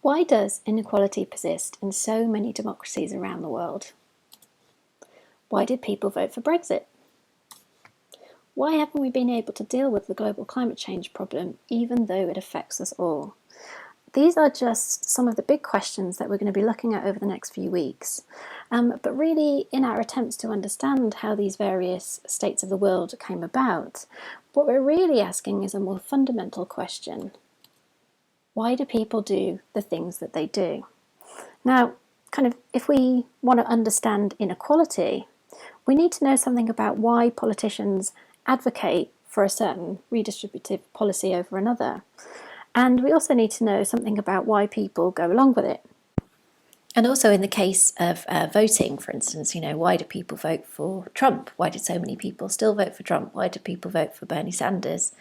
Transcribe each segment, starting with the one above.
Why does inequality persist in so many democracies around the world? Why did people vote for Brexit? Why haven't we been able to deal with the global climate change problem, even though it affects us all? These are just some of the big questions that we're going to be looking at over the next few weeks. But really, in our attempts to understand how these various states of the world came about, what we're really asking is a more fundamental question. Why do people do the things that they do? Now, if we want to understand inequality, we need to know something about why politicians advocate for a certain redistributive policy over another. And we also need to know something about why people go along with it. And also in the case of voting, for instance, why do people vote for Trump? Why did so many people still vote for Trump? Why do people vote for Bernie Sanders?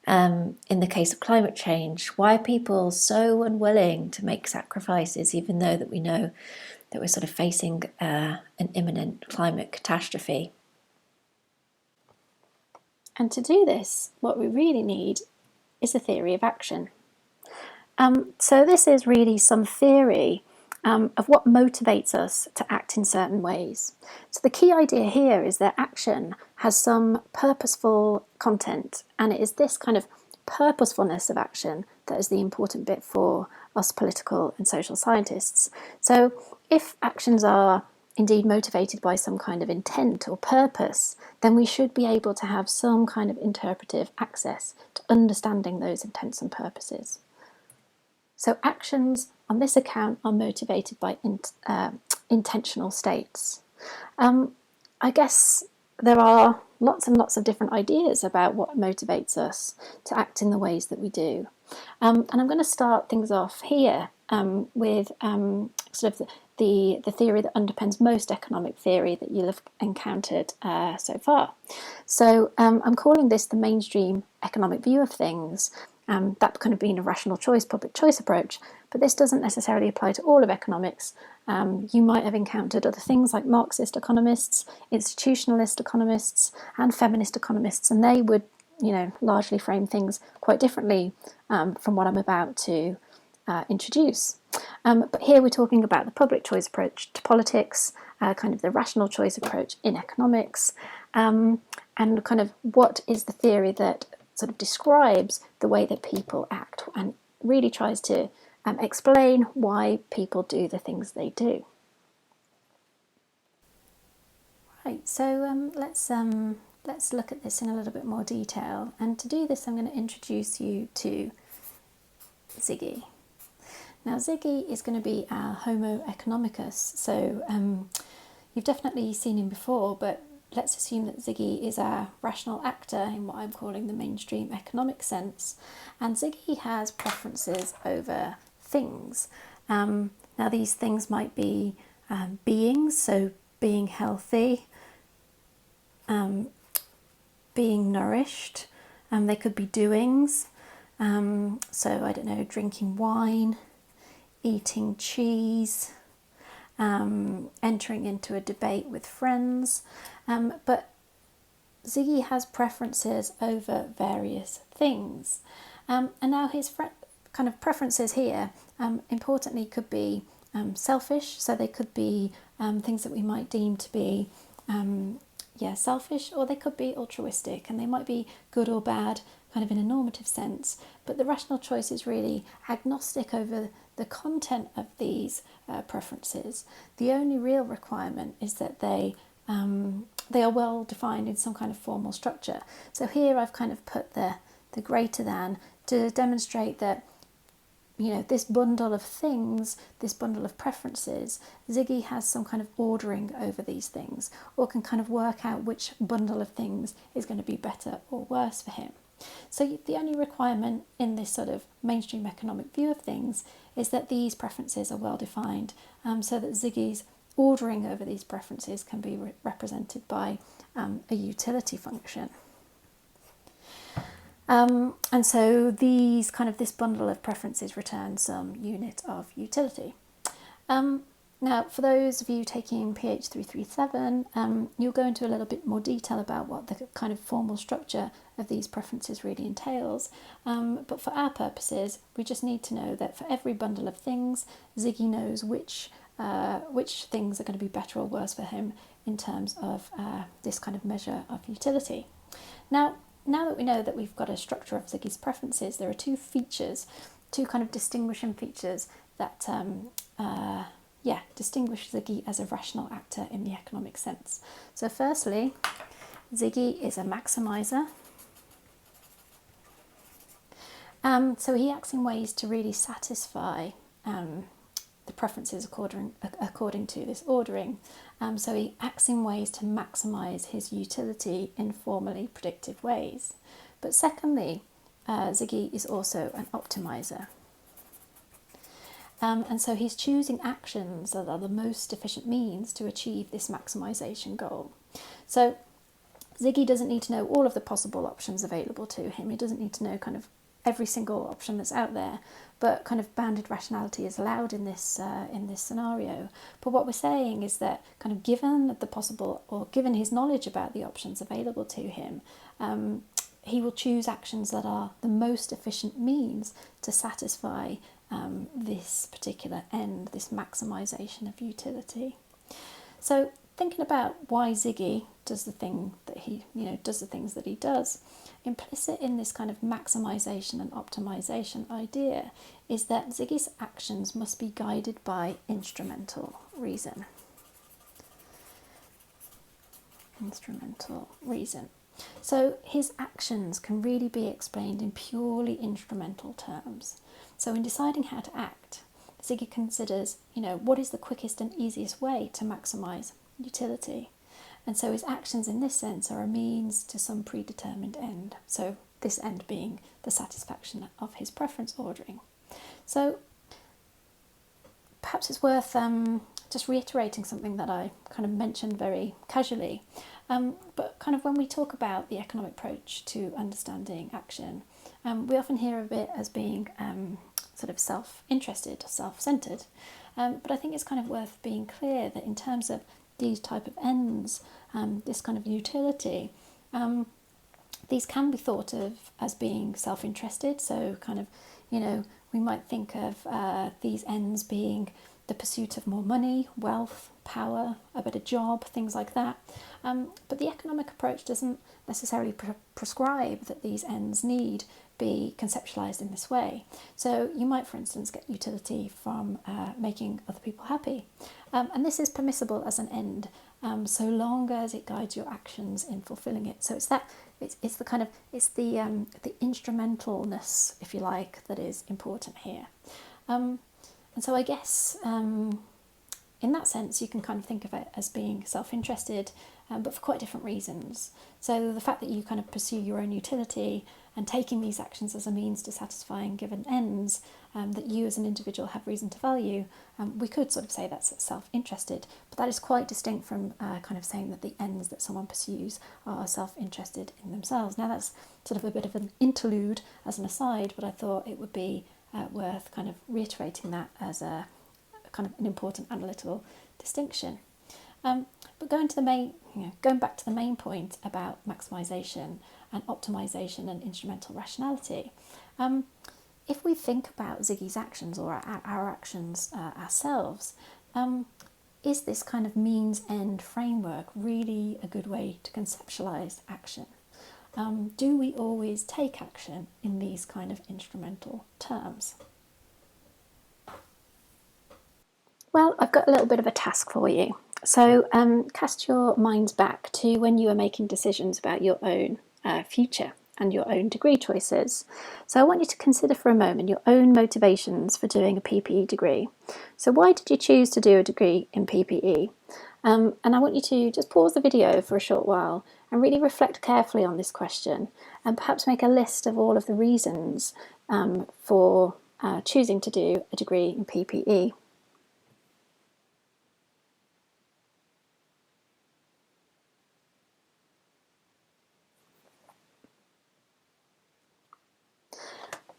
In the case of climate change, why are people so unwilling to make sacrifices, even though that we know that we're sort of facing an imminent climate catastrophe? And to do this, what we really need is a theory of action. So this is really some theory of what motivates us to act in certain ways. So the key idea here is that action has some purposeful content, and it is this kind of purposefulness of action that is the important bit for us political and social scientists. So if actions are indeed motivated by some kind of intent or purpose, then we should be able to have some kind of interpretive access to understanding those intents and purposes. So actions on this account are motivated by intentional states. I guess there are lots and lots of different ideas about what motivates us to act in the ways that we do. And I'm going to start things off here with sort of the theory that underpins most economic theory that you'll have encountered so far. So I'm calling this the mainstream economic view of things. That kind of being a rational choice, public choice approach, but this doesn't necessarily apply to all of economics. You might have encountered other things like Marxist economists, institutionalist economists, and feminist economists, and they would, largely frame things quite differently from what I'm about to introduce. But here we're talking about the public choice approach to politics, kind of the rational choice approach in economics, and kind of what is the theory that sort of describes the way that people act and really tries to explain why people do the things they do. Right, so let's look at this in a little bit more detail. And to do this, I'm going to introduce you to Ziggy. Now, Ziggy is going to be our Homo economicus. So you've definitely seen him before, but let's assume that Ziggy is a rational actor in what I'm calling the mainstream economic sense. And Ziggy has preferences over things. Now, these things might be beings, so being healthy, being nourished. They could be doings. So, I don't know, drinking wine, eating cheese, entering into a debate with friends. But Ziggy has preferences over various things. And now his kind of preferences here, importantly, could be selfish. So they could be things that we might deem to be selfish, or they could be altruistic, and they might be good or bad kind of in a normative sense. But the rational choice is really agnostic over the content of these preferences. The only real requirement is that they are well defined in some kind of formal structure. So here I've kind of put the greater than to demonstrate that, this bundle of things, this bundle of preferences, Ziggy has some kind of ordering over these things, or can kind of work out which bundle of things is going to be better or worse for him. So the only requirement in this sort of mainstream economic view of things is that these preferences are well defined, so that Ziggy's ordering over these preferences can be represented by a utility function. And so this bundle of preferences return some unit of utility. Now, for those of you taking PH337, you'll go into a little bit more detail about what the kind of formal structure of these preferences really entails. But for our purposes, we just need to know that for every bundle of things, Ziggy knows which things are going to be better or worse for him in terms of this kind of measure of utility. Now that we know that we've got a structure of Ziggy's preferences, there are two kind of distinguishing features that distinguish Ziggy as a rational actor in the economic sense. So firstly, Ziggy is a maximizer. So he acts in ways to really satisfy the preferences according to this ordering. So he acts in ways to maximise his utility in formally predictive ways. But secondly, Ziggy is also an optimizer. And so he's choosing actions that are the most efficient means to achieve this maximisation goal. So Ziggy doesn't need to know all of the possible options available to him. He doesn't need to know kind of every single option that's out there, but kind of bounded rationality is allowed in this scenario. But what we're saying is that kind of given his knowledge about the options available to him, he will choose actions that are the most efficient means to satisfy this particular end, this maximisation of utility. So thinking about why Ziggy does the things that he does, implicit in this kind of maximisation and optimisation idea is that Ziggy's actions must be guided by instrumental reason. So his actions can really be explained in purely instrumental terms. So in deciding how to act, Ziggy considers, what is the quickest and easiest way to maximise utility. And so his actions in this sense are a means to some predetermined end. So this end being the satisfaction of his preference ordering. So perhaps it's worth just reiterating something that I kind of mentioned very casually. But kind of when we talk about the economic approach to understanding action, we often hear of it as being sort of self-interested, self-centred. But I think it's kind of worth being clear that in terms of these type of ends, this kind of utility, these can be thought of as being self-interested. So kind of, we might think of these ends being the pursuit of more money, wealth, power, a better job, things like that. But the economic approach doesn't necessarily prescribe that these ends need be conceptualised in this way. So you might, for instance, get utility from making other people happy. And this is permissible as an end, so long as it guides your actions in fulfilling it. So it's the instrumentalness, if you like, that is important here. And so I guess in that sense, you can kind of think of it as being self-interested, but for quite different reasons. So the fact that you kind of pursue your own utility and taking these actions as a means to satisfying given ends that you as an individual have reason to value, we could sort of say that's self-interested, but that is quite distinct from kind of saying that the ends that someone pursues are self-interested in themselves. Now that's sort of a bit of an interlude as an aside, but I thought it would be worth kind of reiterating that as a kind of an important analytical distinction. But going back to the main point about maximisation and optimisation and instrumental rationality, if we think about Ziggy's actions or our actions ourselves, is this kind of means-end framework really a good way to conceptualise action? Do we always take action in these kind of instrumental terms? Well, I've got a little bit of a task for you. So cast your minds back to when you were making decisions about your own future and your own degree choices. So I want you to consider for a moment your own motivations for doing a PPE degree. So why did you choose to do a degree in PPE? And I want you to just pause the video for a short while and really reflect carefully on this question and perhaps make a list of all of the reasons for choosing to do a degree in PPE.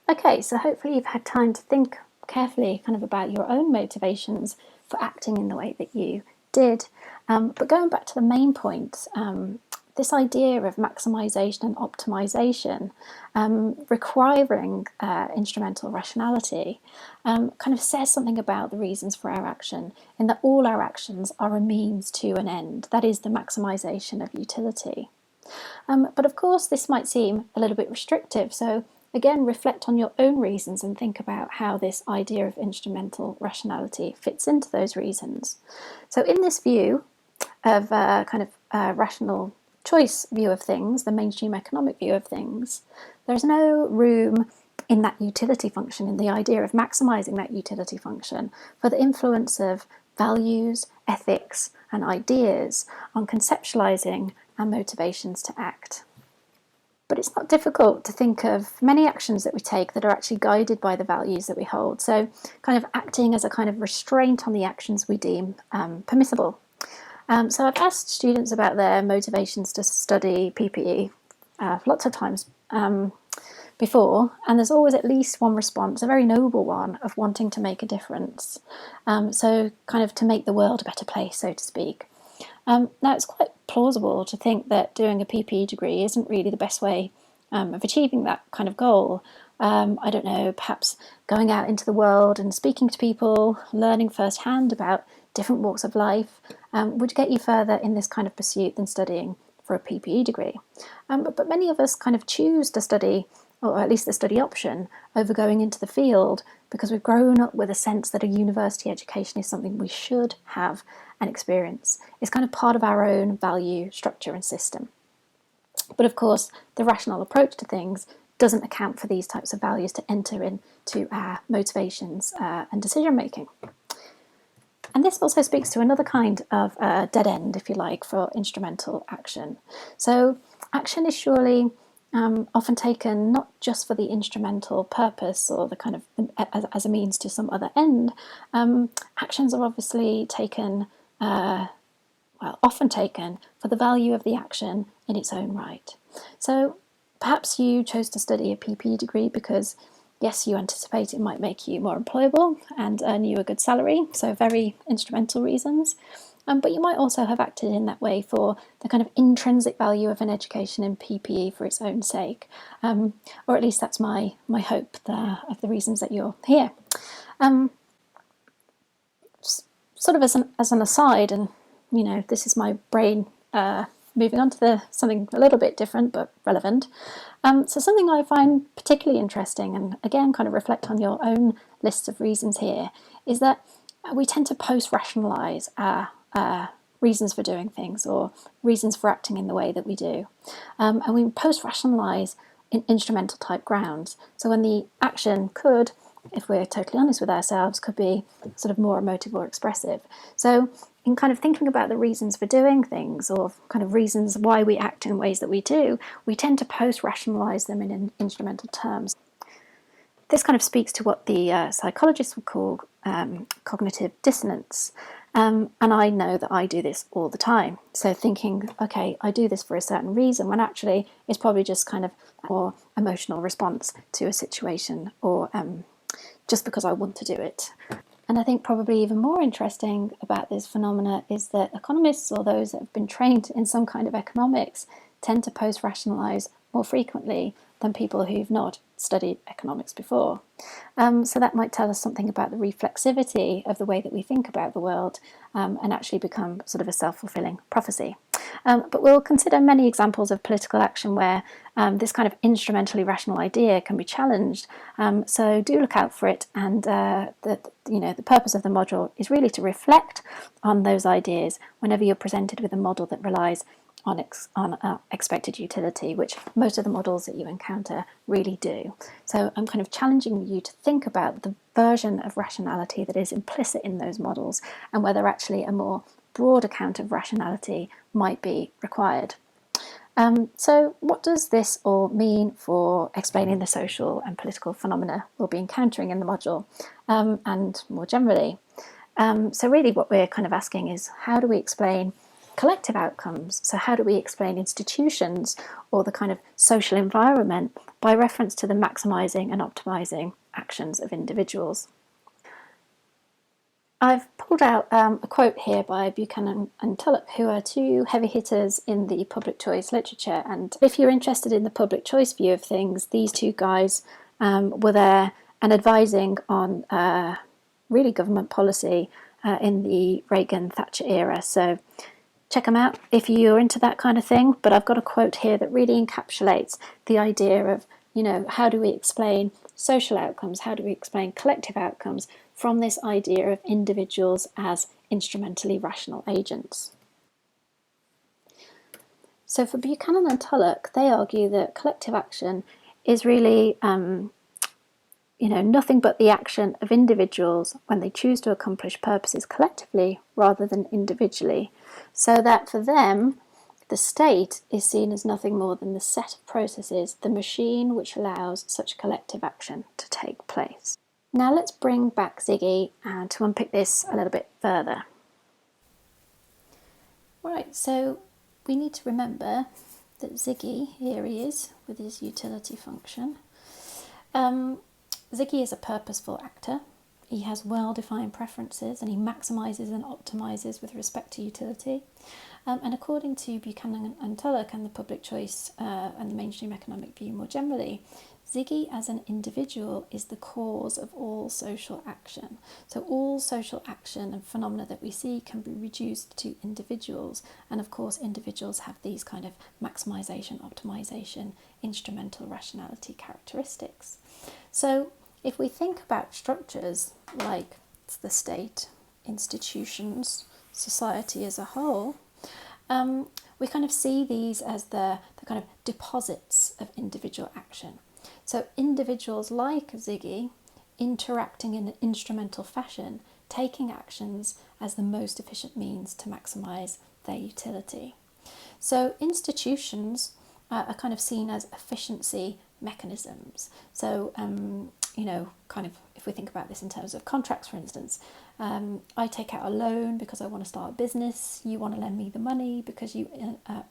Okay, so hopefully you've had time to think carefully kind of about your own motivations for acting in the way that you did. But going back to the main point, this idea of maximisation and optimisation requiring instrumental rationality kind of says something about the reasons for our action, in that all our actions are a means to an end, that is the maximisation of utility. But of course this might seem a little bit restrictive, so again reflect on your own reasons and think about how this idea of instrumental rationality fits into those reasons. So in this view of rational choice view of things, the mainstream economic view of things, there's no room in that utility function, in the idea of maximising that utility function, for the influence of values, ethics and ideas on conceptualising our motivations to act. But it's not difficult to think of many actions that we take that are actually guided by the values that we hold, so kind of acting as a kind of restraint on the actions we deem permissible. So I've asked students about their motivations to study PPE lots of times before, and there's always at least one response, a very noble one, of wanting to make a difference. So kind of to make the world a better place, so to speak. Now it's quite plausible to think that doing a PPE degree isn't really the best way of achieving that kind of goal. I don't know, perhaps going out into the world and speaking to people, learning firsthand about different walks of life would get you further in this kind of pursuit than studying for a PPE degree. But many of us kind of choose to study, or at least the study option, over going into the field because we've grown up with a sense that a university education is something we should have and experience. It's kind of part of our own value structure and system. But of course, the rational approach to things doesn't account for these types of values to enter into our motivations and decision making. And this also speaks to another kind of dead end, if you like, for instrumental action. So action is surely often taken not just for the instrumental purpose or the kind of as a means to some other end. Actions are obviously taken, often taken for the value of the action in its own right. So perhaps you chose to study a PPE degree because, yes, you anticipate it might make you more employable and earn you a good salary, so very instrumental reasons. But you might also have acted in that way for the kind of intrinsic value of an education in PPE for its own sake, or at least that's my hope of the reasons that you're here. Sort of as an aside, and you know, this is my brain moving on to something a little bit different but relevant. So something I find particularly interesting, and again kind of reflect on your own lists of reasons here, is that we tend to post-rationalise our reasons for doing things or reasons for acting in the way that we do. And we post-rationalise in instrumental type grounds. So when the action could, if we're totally honest with ourselves, could be sort of more emotive or expressive. So in kind of thinking about the reasons for doing things, or kind of reasons why we act in ways that we do, we tend to post-rationalise them in instrumental terms. This kind of speaks to what the psychologists would call cognitive dissonance. And I know that I do this all the time. So thinking, okay, I do this for a certain reason, when actually it's probably just kind of a more emotional response to a situation, or just because I want to do it. And I think probably even more interesting about this phenomena is that economists, or those that have been trained in some kind of economics, tend to post-rationalise more frequently than people who've not studied economics before. So that might tell us something about the reflexivity of the way that we think about the world, and actually become sort of a self-fulfilling prophecy. But we'll consider many examples of political action where this kind of instrumentally rational idea can be challenged. So do look out for it, and the purpose of the module is really to reflect on those ideas whenever you're presented with a model that relies on expected utility, which most of the models that you encounter really do. So I'm kind of challenging you to think about the version of rationality that is implicit in those models, and whether actually a more broad account of rationality might be required. So what does this all mean for explaining the social and political phenomena we'll be encountering in the module, and more generally? So really what we're kind of asking is, how do we explain collective outcomes? So how do we explain institutions or the kind of social environment by reference to the maximising and optimising actions of individuals? I've pulled out a quote here by Buchanan and Tulloch, who are two heavy hitters in the public choice literature. And if you're interested in the public choice view of things, these two guys were there and advising on really government policy in the Reagan-Thatcher era. So check them out if you're into that kind of thing. But I've got a quote here that really encapsulates the idea of, how do we explain social outcomes? How do we explain collective outcomes from this idea of individuals as instrumentally rational agents? So for Buchanan and Tulloch, they argue that collective action is really nothing but the action of individuals when they choose to accomplish purposes collectively rather than individually. So that for them, the state is seen as nothing more than the set of processes, the machine which allows such collective action to take place. Now let's bring back Ziggy to unpick this a little bit further. Right, so we need to remember that Ziggy, here he is with his utility function. Ziggy is a purposeful actor. He has well-defined preferences and he maximises and optimises with respect to utility. And according to Buchanan and Tulloch and the public choice and the mainstream economic view more generally, Ziggy as an individual is the cause of all social action. So all social action and phenomena that we see can be reduced to individuals. And of course, individuals have these kind of maximisation, optimisation, instrumental rationality characteristics. So if we think about structures like the state, institutions, society as a whole, we kind of see these as the kind of deposits of individual action. So individuals like Ziggy interacting in an instrumental fashion, taking actions as the most efficient means to maximise their utility. So institutions are kind of seen as efficiency mechanisms. So, kind of if we think about this in terms of contracts, for instance, I take out a loan because I want to start a business, you want to lend me the money because you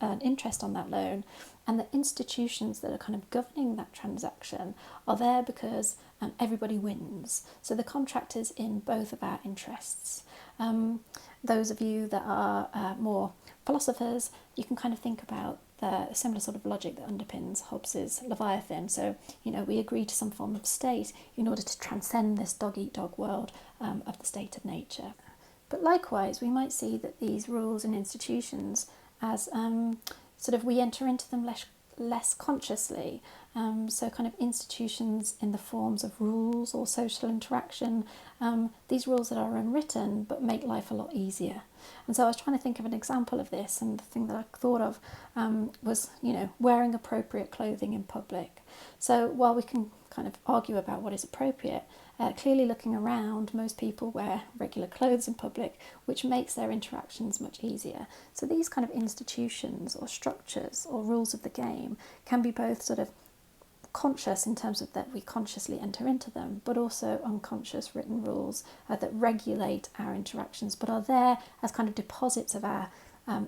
earn interest on that loan, and the institutions that are kind of governing that transaction are there because everybody wins. So the contract is in both of our interests. Those of you that are more philosophers, you can kind of think about the similar sort of logic that underpins Hobbes's Leviathan. So, we agree to some form of state in order to transcend this dog-eat-dog world of the state of nature. But likewise, we might see that these rules and institutions as sort of we enter into them less consciously. So kind of institutions in the forms of rules or social interaction, these rules that are unwritten but make life a lot easier. And so I was trying to think of an example of this, and the thing that I thought of was, wearing appropriate clothing in public. So while we can kind of argue about what is appropriate, clearly looking around, most people wear regular clothes in public, which makes their interactions much easier. So these kind of institutions or structures or rules of the game can be both sort of conscious in terms of that we consciously enter into them, but also unconscious written rules that regulate our interactions, but are there as kind of deposits of our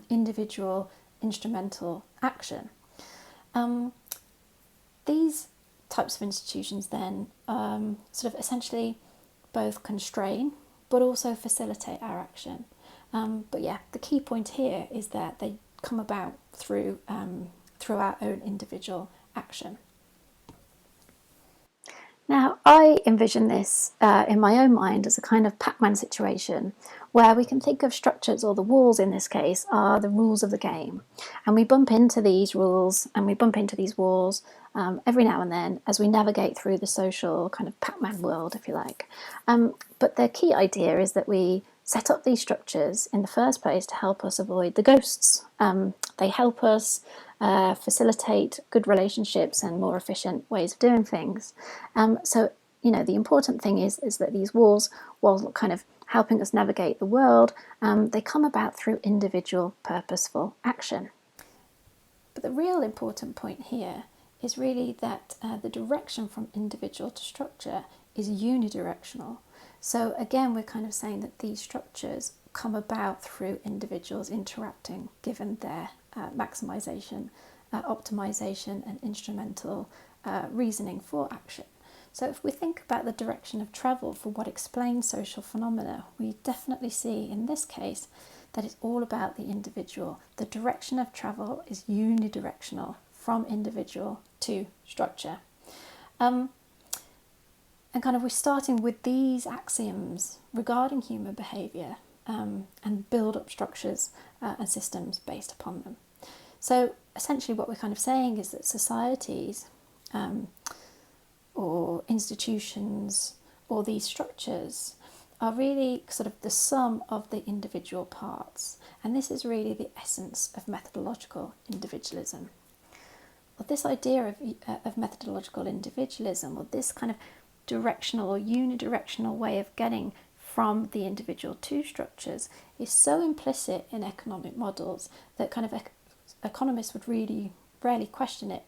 individual instrumental action. These types of institutions then sort of essentially both constrain but also facilitate our action. But yeah, the key point here is that they come about through our own individual action. Now, I envision this in my own mind as a kind of Pac-Man situation where we can think of structures, or the walls in this case, are the rules of the game. And we bump into these rules and we bump into these walls every now and then as we navigate through the social kind of Pac-Man world, if you like. But the key idea is that we set up these structures in the first place to help us avoid the ghosts. They help us facilitate good relationships and more efficient ways of doing things. So, the important thing is that these walls, while kind of helping us navigate the world, they come about through individual purposeful action. But the real important point here is really that the direction from individual to structure is unidirectional. So again, we're kind of saying that these structures come about through individuals interacting, given their maximisation, optimisation and instrumental reasoning for action. So if we think about the direction of travel for what explains social phenomena, we definitely see in this case that it's all about the individual. The direction of travel is unidirectional from individual to structure. And kind of we're starting with these axioms regarding human behaviour and build up structures and systems based upon them. So essentially what we're kind of saying is that societies or institutions or these structures are really sort of the sum of the individual parts, and this is really the essence of methodological individualism. Well, this idea of methodological individualism, or this kind of directional or unidirectional way of getting from the individual to structures, is so implicit in economic models that kind of economists would really rarely question it.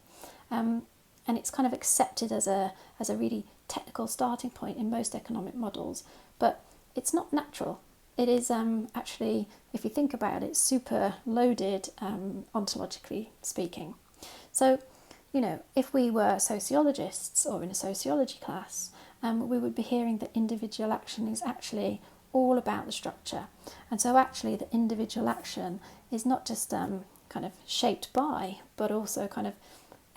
And it's kind of accepted as a really technical starting point in most economic models, but it's not natural. It is actually, if you think about it, super loaded ontologically speaking. So, if we were sociologists or in a sociology class, we would be hearing that individual action is actually all about the structure. And so actually the individual action is not just kind of shaped by, but also kind of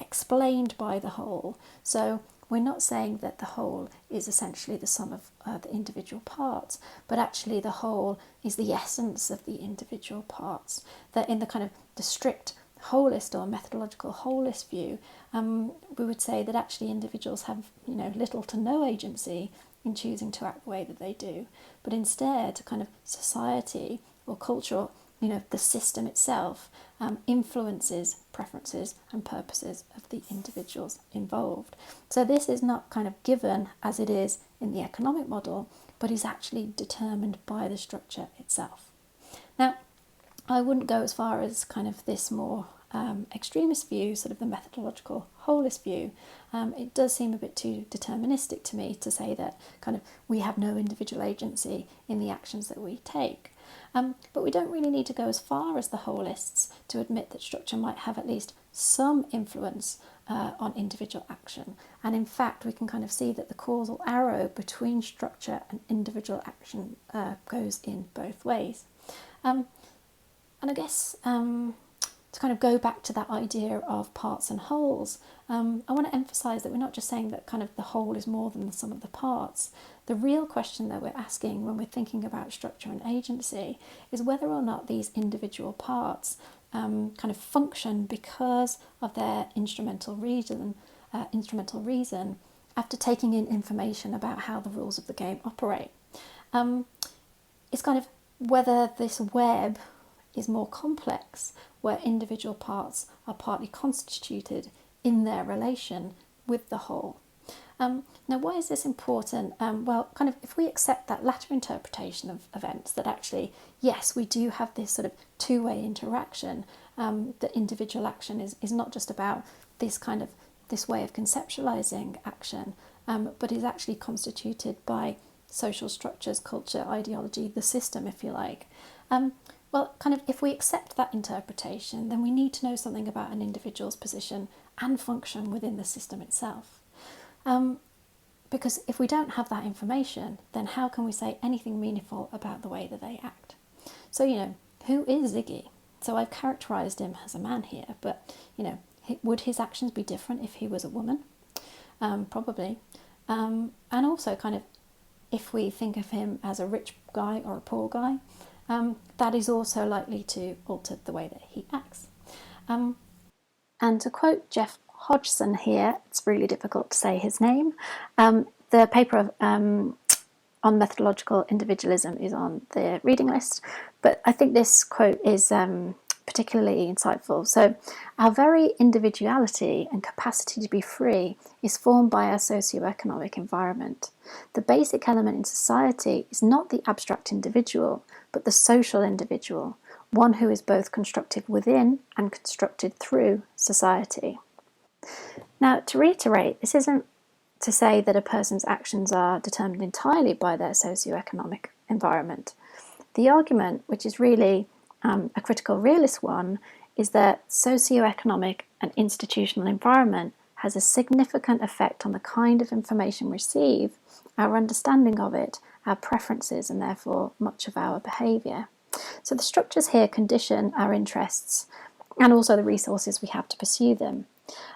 explained by the whole. So we're not saying that the whole is essentially the sum of the individual parts, but actually the whole is the essence of the individual parts. That in the kind of the strict holist or methodological holist view, we would say that actually individuals have little to no agency in choosing to act the way that they do, but instead kind of society or culture, the system itself influences preferences and purposes of the individuals involved. So this is not kind of given as it is in the economic model, but is actually determined by the structure itself. Now, I wouldn't go as far as kind of this more extremist view, sort of the methodological holist view. It does seem a bit too deterministic to me to say that kind of we have no individual agency in the actions that we take. But we don't really need to go as far as the holists to admit that structure might have at least some influence on individual action. And in fact, we can kind of see that the causal arrow between structure and individual action goes in both ways. And I guess to kind of go back to that idea of parts and wholes, I want to emphasise that we're not just saying that kind of the whole is more than the sum of the parts. The real question that we're asking when we're thinking about structure and agency is whether or not these individual parts kind of function because of their instrumental reason after taking in information about how the rules of the game operate. It's kind of whether this web is more complex, where individual parts are partly constituted in their relation with the whole. Now, why is this important? Well, kind of if we accept that latter interpretation of events, that actually, yes, we do have this sort of two-way interaction, that individual action is not just about this way of conceptualizing action, but is actually constituted by social structures, culture, ideology, the system, if you like. Well, kind of if we accept that interpretation, then we need to know something about an individual's position and function within the system itself. Because if we don't have that information, then how can we say anything meaningful about the way that they act? So, who is Ziggy? So I've characterised him as a man here, but, would his actions be different if he was a woman? Probably. And also kind of, if we think of him as a rich guy or a poor guy, that is also likely to alter the way that he acts. And to quote Jeff Hodgson here, it's really difficult to say his name, the paper on methodological individualism is on the reading list, but I think this quote is particularly insightful. So, our very individuality and capacity to be free is formed by our socio-economic environment. The basic element in society is not the abstract individual, but the social individual, one who is both constructed within and constructed through society. Now, to reiterate, this isn't to say that a person's actions are determined entirely by their socio-economic environment. The argument, which is really a critical realist one, is that socio-economic and institutional environment has a significant effect on the kind of information we receive, our understanding of it, our preferences, and therefore much of our behaviour. So the structures here condition our interests and also the resources we have to pursue them.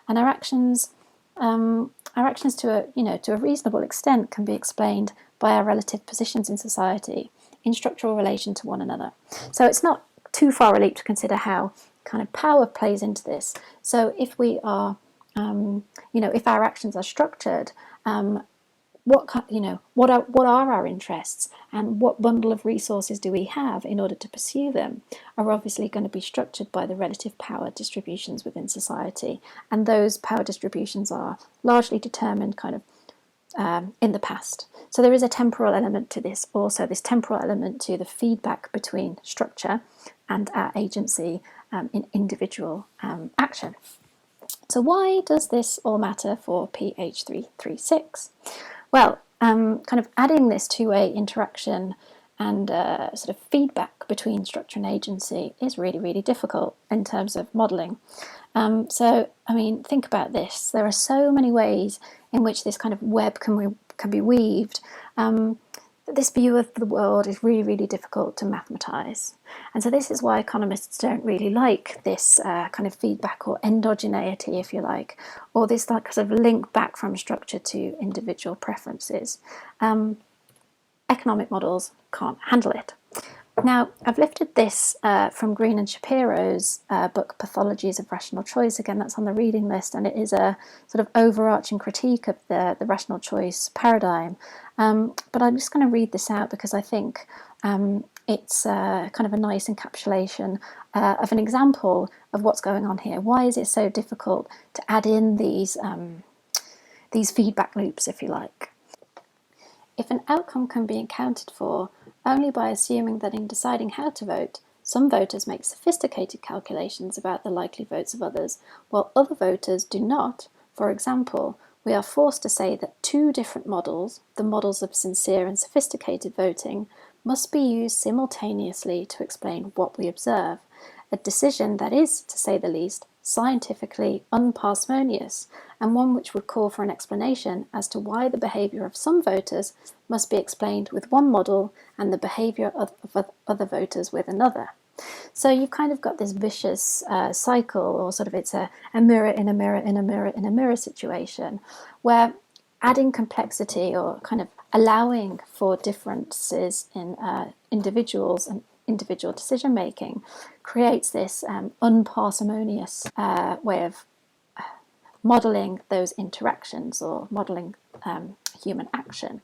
And our actions to a reasonable extent can be explained by our relative positions in society in structural relation to one another. So it's not too far a leap to consider how kind of power plays into this. So if we are, if our actions are structured, what are our interests, and what bundle of resources do we have in order to pursue them, are obviously going to be structured by the relative power distributions within society, and those power distributions are largely determined kind of in the past. So there is a temporal element to this also, this temporal element to the feedback between structure and our agency in individual action. So why does this all matter for PH336? Well, kind of adding this two-way interaction and sort of feedback between structure and agency is really, really difficult in terms of modelling. Think about this. There are so many ways in which this kind of web can be weaved. This view of the world is really, really difficult to mathematise. And so this is why economists don't really like this kind of feedback or endogeneity, if you like, or this like sort of link back from structure to individual preferences. Economic models can't handle it. Now, I've lifted this from Green and Shapiro's book, Pathologies of Rational Choice. Again, that's on the reading list, and it is a sort of overarching critique of the rational choice paradigm. But I'm just going to read this out because I think it's kind of a nice encapsulation of an example of what's going on here. Why is it so difficult to add in these feedback loops, if you like? If an outcome can be accounted for only by assuming that in deciding how to vote, some voters make sophisticated calculations about the likely votes of others, while other voters do not, for example, we are forced to say that two different models, the models of sincere and sophisticated voting, must be used simultaneously to explain what we observe, a decision that is, to say the least, scientifically unparsimonious, and one which would call for an explanation as to why the behaviour of some voters must be explained with one model and the behaviour of other voters with another. So you've kind of got this vicious cycle, or sort of it's a mirror in a mirror in a mirror in a mirror situation, where adding complexity or kind of allowing for differences in individuals and individual decision making creates this unparsimonious way of modelling those interactions or modelling human action.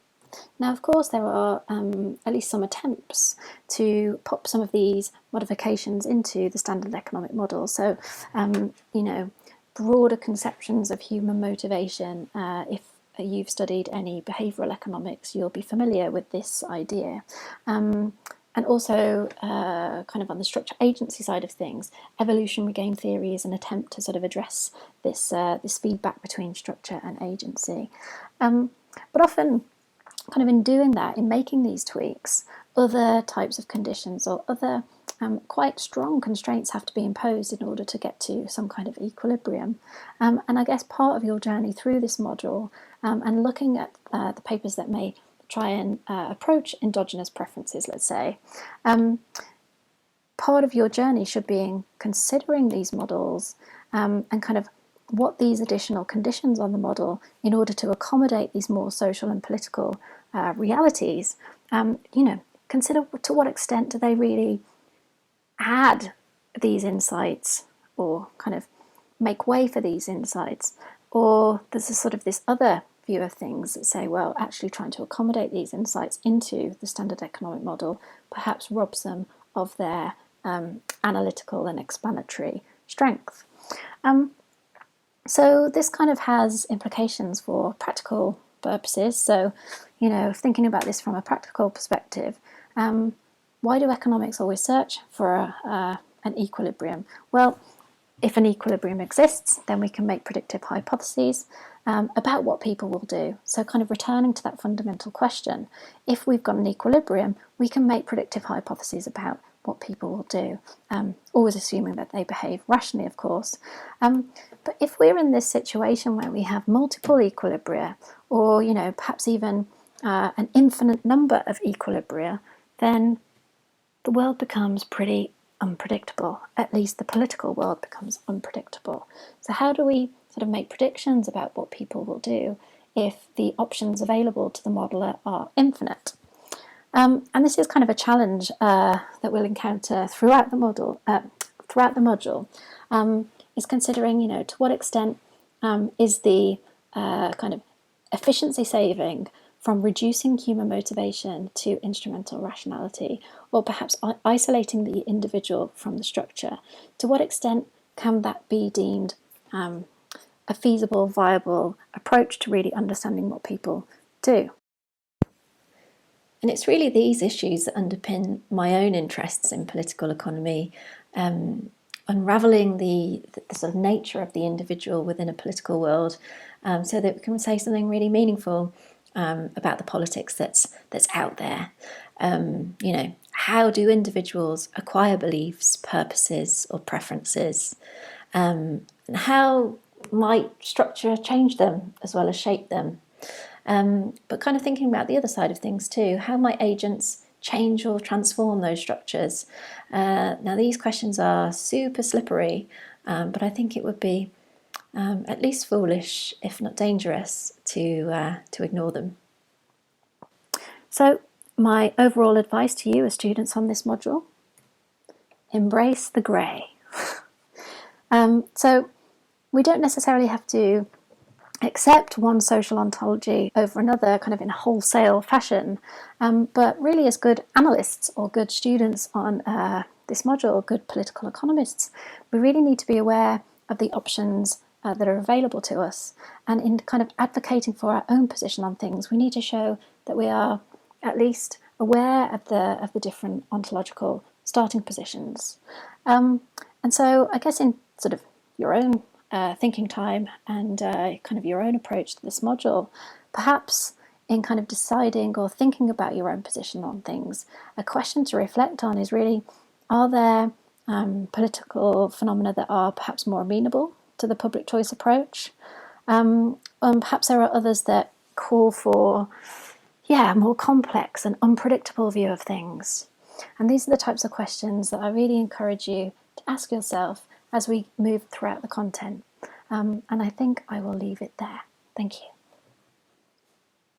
Now, of course, there are at least some attempts to pop some of these modifications into the standard economic model. So, broader conceptions of human motivation. If you've studied any behavioural economics, you'll be familiar with this idea. And also, kind of on the structure agency side of things, evolutionary game theory is an attempt to sort of address this feedback between structure and agency. But often, kind of in doing that, in making these tweaks, other types of conditions or other quite strong constraints have to be imposed in order to get to some kind of equilibrium. And I guess part of your journey through this module and looking at the papers that may try and approach endogenous preferences, let's say, part of your journey should be in considering these models and kind of what these additional conditions on the model in order to accommodate these more social and political realities. Consider to what extent do they really add these insights or kind of make way for these insights, or there's a sort of this other view of things that say, well, actually trying to accommodate these insights into the standard economic model perhaps robs them of their analytical and explanatory strength. So this kind of has implications for practical purposes. So, thinking about this from a practical perspective, why do economics always search for an equilibrium? Well, if an equilibrium exists, then we can make predictive hypotheses about what people will do. So kind of returning to that fundamental question, if we've got an equilibrium, we can make predictive hypotheses about what people will do, always assuming that they behave rationally, of course. But if we're in this situation where we have multiple equilibria, or perhaps even an infinite number of equilibria, then the world becomes pretty unpredictable. At least the political world becomes unpredictable. So how do we sort of make predictions about what people will do if the options available to the modeler are infinite? And this is kind of a challenge that we'll encounter throughout the module. Is considering, to what extent is the kind of efficiency saving from reducing human motivation to instrumental rationality, or perhaps isolating the individual from the structure. To what extent can that be deemed a feasible, viable approach to really understanding what people do? And it's really these issues that underpin my own interests in political economy, unravelling the sort of nature of the individual within a political world, so that we can say something really meaningful about the politics that's out there. How do individuals acquire beliefs, purposes, or preferences? And how might structure change them as well as shape them? But kind of thinking about the other side of things too. How might agents change or transform those structures? Now, these questions are super slippery, but I think it would be at least foolish, if not dangerous, to ignore them. So my overall advice to you as students on this module: embrace the grey. So we don't necessarily have to accept one social ontology over another kind of in wholesale fashion, but really as good analysts or good students on this module, good political economists, we really need to be aware of the options that are available to us, and in kind of advocating for our own position on things, we need to show that we are at least aware of the different ontological starting positions. And so I guess in sort of your own thinking time and kind of your own approach to this module, perhaps in kind of deciding or thinking about your own position on things, a question to reflect on is really, are there political phenomena that are perhaps more amenable to the public choice approach? Perhaps there are others that call for a more complex and unpredictable view of things. And these are the types of questions that I really encourage you to ask yourself as we move throughout the content. And I think I will leave it there. Thank you.